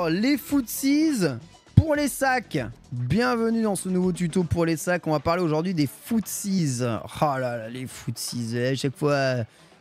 Alors, les footsies pour les sacs. Bienvenue dans ce nouveau tuto pour les sacs. On va parler aujourd'hui des footsies. Oh là là, les footsies. À chaque fois,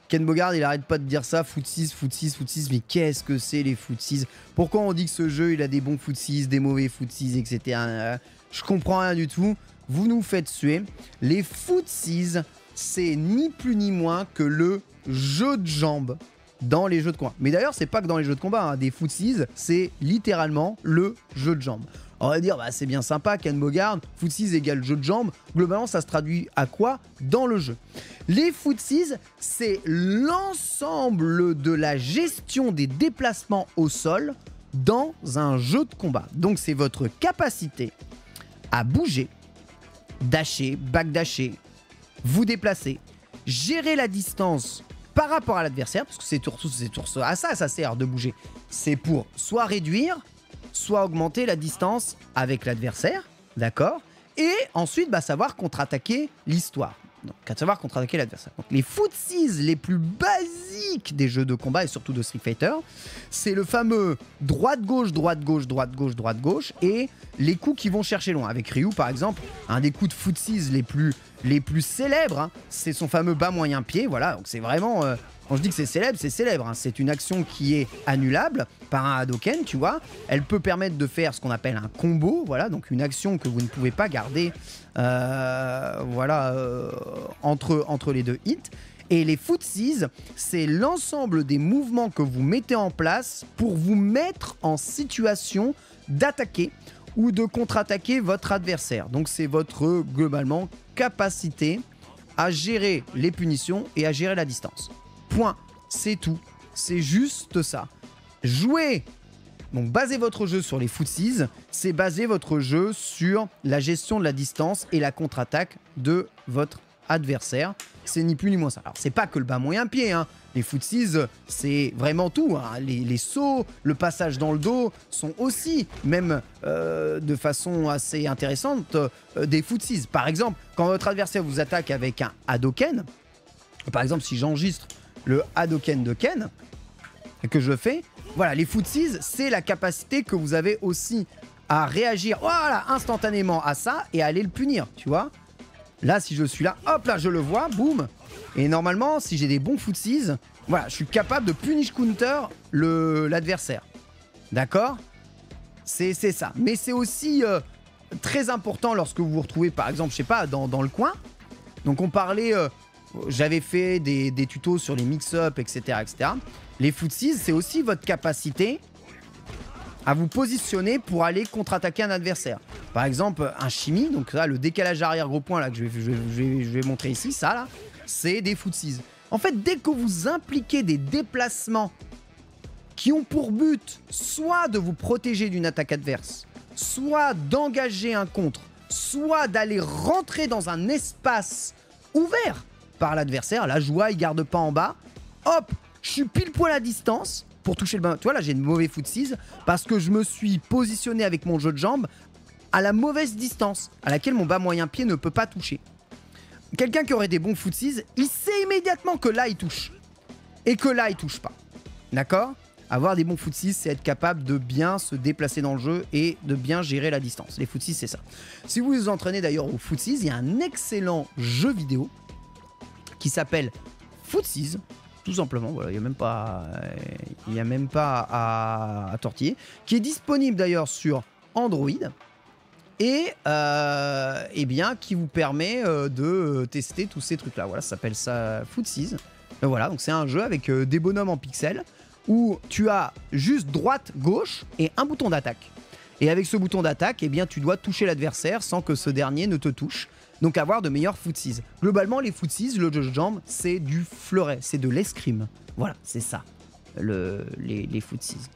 Ken Bogard, il arrête pas de dire ça. Footsies, footsies, footsies. Mais qu'est-ce que c'est les footsies? Pourquoi on dit que ce jeu, il a des bons footsies, des mauvais footsies, etc. Je comprends rien du tout. Vous nous faites suer. Les footsies, c'est ni plus ni moins que le jeu de jambes dans les jeux de combat. Mais d'ailleurs, c'est pas que dans les jeux de combat, hein. Des footsies, c'est littéralement le jeu de jambes. On va dire, bah, c'est bien sympa, Ken Bogard, footsies égale jeu de jambes. Globalement, ça se traduit à quoi dans le jeu? Les footsies, c'est l'ensemble de la gestion des déplacements au sol dans un jeu de combat. Donc, c'est votre capacité à bouger, dasher, backdasher, vous déplacer, gérer la distance par rapport à l'adversaire, parce que c'est à ça sert de bouger. C'est pour soit réduire, soit augmenter la distance avec l'adversaire, d'accord? Et ensuite, bah, savoir contre-attaquer l'histoire. Donc, à savoir contre-attaquer l'adversaire. Donc, les footsies les plus basiques des jeux de combat et surtout de Street Fighter, c'est le fameux droite-gauche, droite-gauche, droite-gauche, droite-gauche et les coups qui vont chercher loin. Avec Ryu, par exemple, un des coups de footsies les plus célèbres, hein, c'est son fameux bas moyen pied. Voilà, donc c'est vraiment... quand je dis que c'est célèbre. Hein. C'est une action qui est annulable par un Hadoken, tu vois. Elle peut permettre de faire ce qu'on appelle un combo, voilà, donc une action que vous ne pouvez pas garder entre les deux hits. Et les footsies, c'est l'ensemble des mouvements que vous mettez en place pour vous mettre en situation d'attaquer ou de contre-attaquer votre adversaire. Donc c'est votre, globalement, capacité à gérer les punitions et à gérer la distance. Point, c'est tout, c'est juste ça. Jouer, donc baser votre jeu sur les footsies, c'est baser votre jeu sur la gestion de la distance et la contre-attaque de votre adversaire. C'est ni plus ni moins ça. Alors c'est pas que le bas moyen pied, hein. Les footsies, c'est vraiment tout, hein. Les sauts, le passage dans le dos sont aussi, même de façon assez intéressante, des footsies. Par exemple, quand votre adversaire vous attaque avec un Hadoken, par exemple si j'enregistre le Hadoken de Ken, que je fais, voilà, les footsies, c'est la capacité que vous avez aussi à réagir, voilà, instantanément à ça et à aller le punir, tu vois. Là, si je suis là, hop là, je le vois, boum. Et normalement, si j'ai des bons footsies, voilà, je suis capable de punish counter l'adversaire. D'accord? C'est ça. Mais c'est aussi très important lorsque vous vous retrouvez, par exemple, je sais pas, dans le coin. Donc on parlait... j'avais fait des tutos sur les mix-up, etc., etc. Les footsies, c'est aussi votre capacité à vous positionner pour aller contre-attaquer un adversaire. Par exemple, un shimmy, donc là, le décalage arrière gros point là, que je vais montrer ici, ça là, c'est des footsies. En fait, dès que vous impliquez des déplacements qui ont pour but soit de vous protéger d'une attaque adverse, soit d'engager un contre, soit d'aller rentrer dans un espace ouvert par l'adversaire, la joie, il garde pas en bas, hop, je suis pile poil à distance pour toucher le bas. Tu vois, là, j'ai de mauvais footsies parce que je me suis positionné avec mon jeu de jambes à la mauvaise distance à laquelle mon bas moyen pied ne peut pas toucher. Quelqu'un qui aurait des bons footsies, il sait immédiatement que là, il touche et que là, il touche pas. D'accord? Avoir des bons footsies, c'est être capable de bien se déplacer dans le jeu et de bien gérer la distance. Les footsies, c'est ça. Si vous vous entraînez d'ailleurs aux footsies, il y a un excellent jeu vidéo qui s'appelle Footsies, tout simplement, voilà, il n'y a même pas à tortiller, qui est disponible d'ailleurs sur Android et eh bien, qui vous permet de tester tous ces trucs-là. Voilà, ça s'appelle ça Footsies. Voilà, donc c'est un jeu avec des bonhommes en pixels où tu as juste droite, gauche et un bouton d'attaque. Et avec ce bouton d'attaque, eh bien, tu dois toucher l'adversaire sans que ce dernier ne te touche. Donc avoir de meilleurs footsies. Globalement, les footsies, le jeu de jambes, c'est du fleuret, c'est de l'escrime. Voilà, c'est ça, les footsies.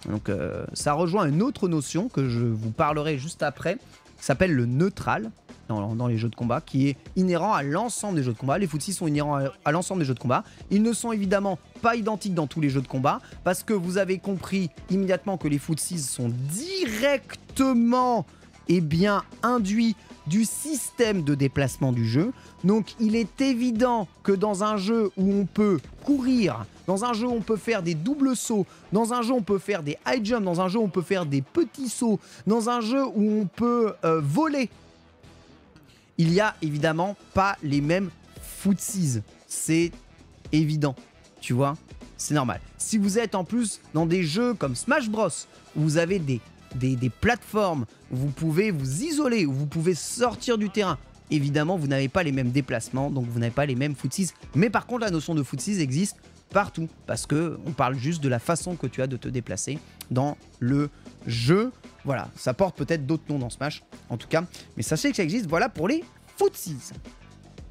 Donc ça rejoint une autre notion que je vous parlerai juste après, qui s'appelle le neutral dans les jeux de combat, qui est inhérent à l'ensemble des jeux de combat. Les footsies sont inhérents à l'ensemble des jeux de combat. Ils ne sont évidemment pas identiques dans tous les jeux de combat, parce que vous avez compris immédiatement que les footsies sont directement induits du système de déplacement du jeu. Donc il est évident que dans un jeu où on peut courir, dans un jeu où on peut faire des doubles sauts, dans un jeu où on peut faire des high jumps, dans un jeu où on peut faire des petits sauts, dans un jeu où on peut voler, il n'y a évidemment pas les mêmes footsies. C'est évident, tu vois, c'est normal. Si vous êtes en plus dans des jeux comme Smash Bros, où vous avez des plateformes, où vous pouvez vous isoler, où vous pouvez sortir du terrain, évidemment, vous n'avez pas les mêmes déplacements, donc vous n'avez pas les mêmes footsies. Mais par contre, la notion de footsies existe partout, parce qu'on parle juste de la façon que tu as de te déplacer dans le jeu. Voilà, ça porte peut-être d'autres noms dans Smash, en tout cas. Mais sachez que ça existe, voilà, pour les footsies.